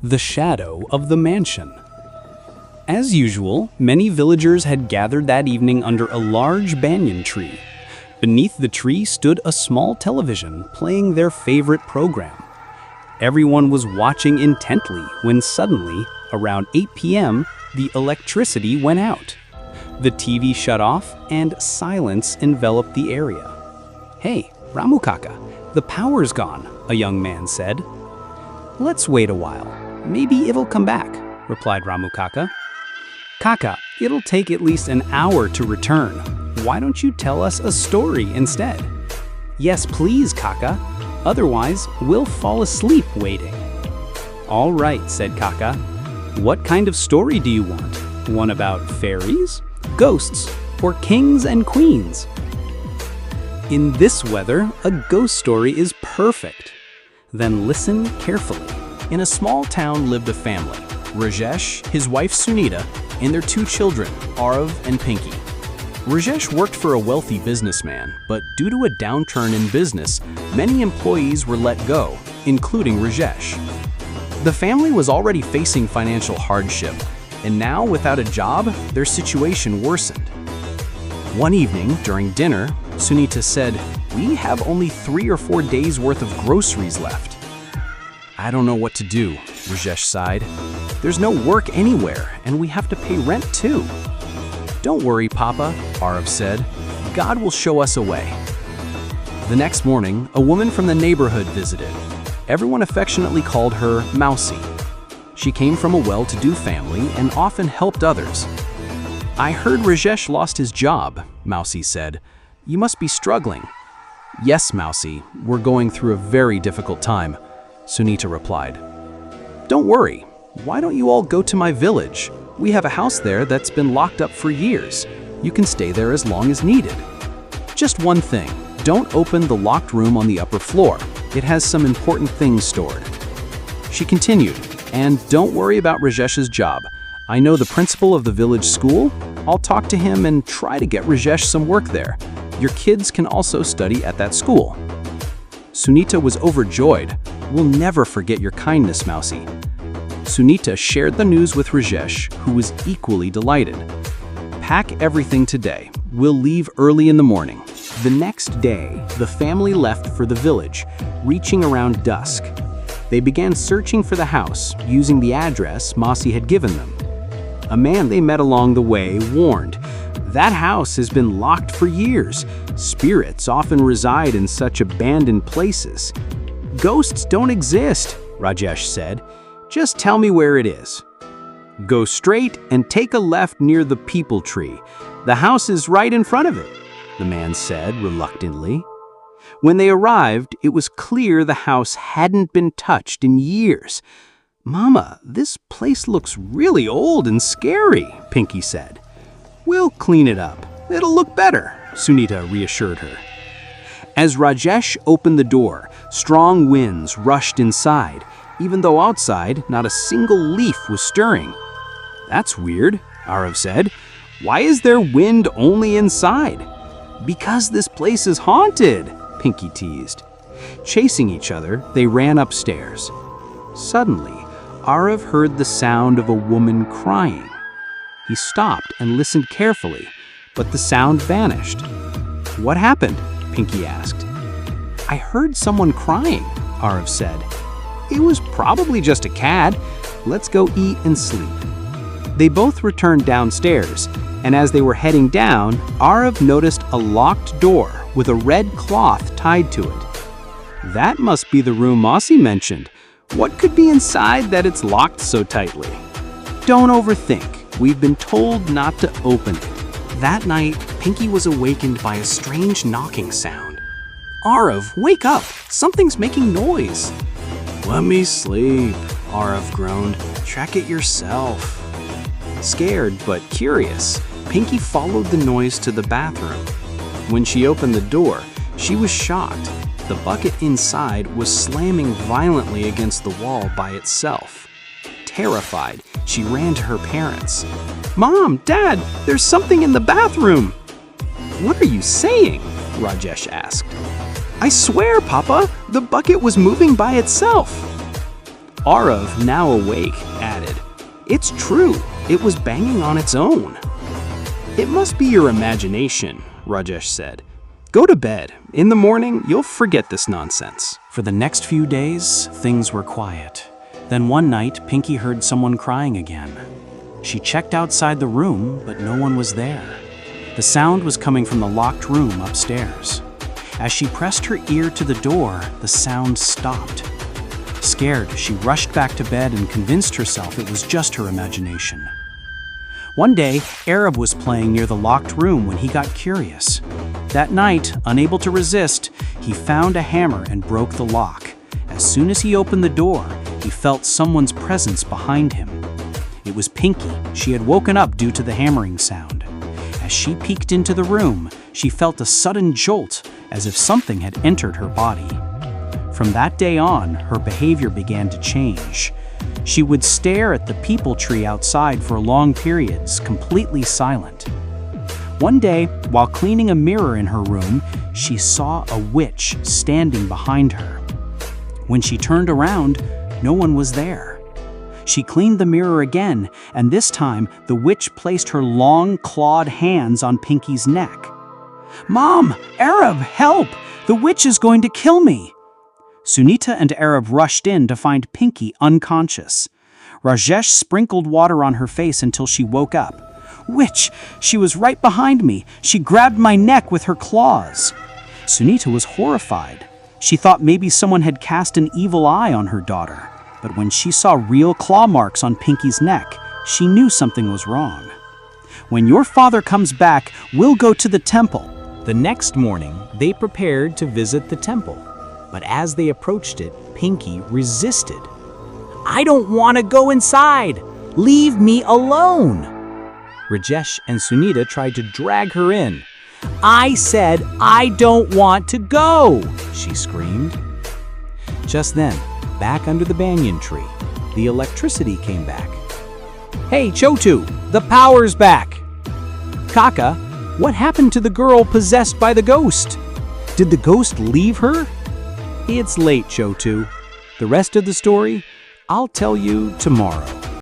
The shadow of the mansion. As usual, many villagers had gathered that evening under a large banyan tree. Beneath the tree stood a small television playing their favorite program. Everyone was watching intently when suddenly, around 8 p.m., the electricity went out. The TV shut off and silence enveloped the area. "Hey, Ramu Kaka, the power's gone," a young man said. "Let's wait a while. Maybe it'll come back," replied Ramu Kaka. "Kaka, it'll take at least an hour to return. Why don't you tell us a story instead?" "Yes, please, Kaka. Otherwise, we'll fall asleep waiting." "All right," said Kaka. "What kind of story do you want? One about fairies, ghosts, or kings and queens?" "In this weather, a ghost story is perfect." "Then listen carefully." In a small town lived a family, Rajesh, his wife Sunita, and their two children, Arav and Pinky. Rajesh worked for a wealthy businessman, but due to a downturn in business, many employees were let go, including Rajesh. The family was already facing financial hardship, and now without a job, their situation worsened. One evening, during dinner, Sunita said, "We have only 3 or 4 days worth of groceries left." "I don't know what to do," Rajesh sighed. "There's no work anywhere, and we have to pay rent too." "Don't worry, Papa," Arav said. "God will show us a way." The next morning, a woman from the neighborhood visited. Everyone affectionately called her Mousie. She came from a well-to-do family and often helped others. "I heard Rajesh lost his job," Mousie said. "You must be struggling." "Yes, Mousie, we're going through a very difficult time," Sunita replied. "Don't worry. Why don't you all go to my village? We have a house there that's been locked up for years. You can stay there as long as needed. Just one thing, don't open the locked room on the upper floor. It has some important things stored." She continued, "And don't worry about Rajesh's job. I know the principal of the village school. I'll talk to him and try to get Rajesh some work there. Your kids can also study at that school." Sunita was overjoyed. "We'll never forget your kindness, Mousie." Sunita shared the news with Rajesh, who was equally delighted. "Pack everything today. We'll leave early in the morning." The next day, the family left for the village, reaching around dusk. They began searching for the house, using the address Mousie had given them. A man they met along the way warned, "That house has been locked for years. Spirits often reside in such abandoned places." "Ghosts don't exist," Rajesh said. "Just tell me where it is." "Go straight and take a left near the peepal tree. The house is right in front of it," the man said reluctantly. When they arrived, it was clear the house hadn't been touched in years. "Mama, this place looks really old and scary," Pinky said. "We'll clean it up. It'll look better," Sunita reassured her. As Rajesh opened the door, strong winds rushed inside, even though outside not a single leaf was stirring. "That's weird," Arav said. "Why is there wind only inside?" "Because this place is haunted," Pinky teased. Chasing each other, they ran upstairs. Suddenly, Arav heard the sound of a woman crying. He stopped and listened carefully, but the sound vanished. "What happened?" Pinky asked. "I heard someone crying," Arav said. "It was probably just a cat. Let's go eat and sleep." They both returned downstairs, and as they were heading down, Arav noticed a locked door with a red cloth tied to it. "That must be the room Mousie mentioned. What could be inside that it's locked so tightly?" "Don't overthink. We've been told not to open it." That night, Pinky was awakened by a strange knocking sound. "Arav, wake up! Something's making noise." "Let me sleep," Arav groaned. "Check it yourself." Scared but curious, Pinky followed the noise to the bathroom. When she opened the door, she was shocked. The bucket inside was slamming violently against the wall by itself. Terrified, she ran to her parents. "Mom, Dad, there's something in the bathroom!" "What are you saying?" Rajesh asked. "I swear, Papa, the bucket was moving by itself." Arav, now awake, added, "It's true, it was banging on its own." "It must be your imagination," Rajesh said. "Go to bed. In the morning, you'll forget this nonsense." For the next few days, things were quiet. Then one night, Pinky heard someone crying again. She checked outside the room, but no one was there. The sound was coming from the locked room upstairs. As she pressed her ear to the door, the sound stopped. Scared, she rushed back to bed and convinced herself it was just her imagination. One day, Arab was playing near the locked room when he got curious. That night, unable to resist, he found a hammer and broke the lock. As soon as he opened the door, he felt someone's presence behind him. It was Pinky. She had woken up due to the hammering sound. As she peeked into the room, she felt a sudden jolt, as if something had entered her body. From that day on, her behavior began to change. She would stare at the peepal tree outside for long periods, completely silent. One day, while cleaning a mirror in her room, she saw a witch standing behind her. When she turned around, no one was there. She cleaned the mirror again, and this time the witch placed her long, clawed hands on Pinky's neck. "Mom! Arab, help! The witch is going to kill me!" Sunita and Arab rushed in to find Pinky unconscious. Rajesh sprinkled water on her face until she woke up. "Witch! She was right behind me. She grabbed my neck with her claws." Sunita was horrified. She thought maybe someone had cast an evil eye on her daughter. But when she saw real claw marks on Pinky's neck, she knew something was wrong. "When your father comes back, we'll go to the temple." The next morning, they prepared to visit the temple. But as they approached it, Pinky resisted. "I don't want to go inside! Leave me alone!" Rajesh and Sunita tried to drag her in. "I said I don't want to go!" she screamed. Just then, back under the banyan tree, the electricity came back. "Hey, Chotu, the power's back!" "Kaka, what happened to the girl possessed by the ghost? Did the ghost leave her?" "It's late, Chotu. The rest of the story, I'll tell you tomorrow."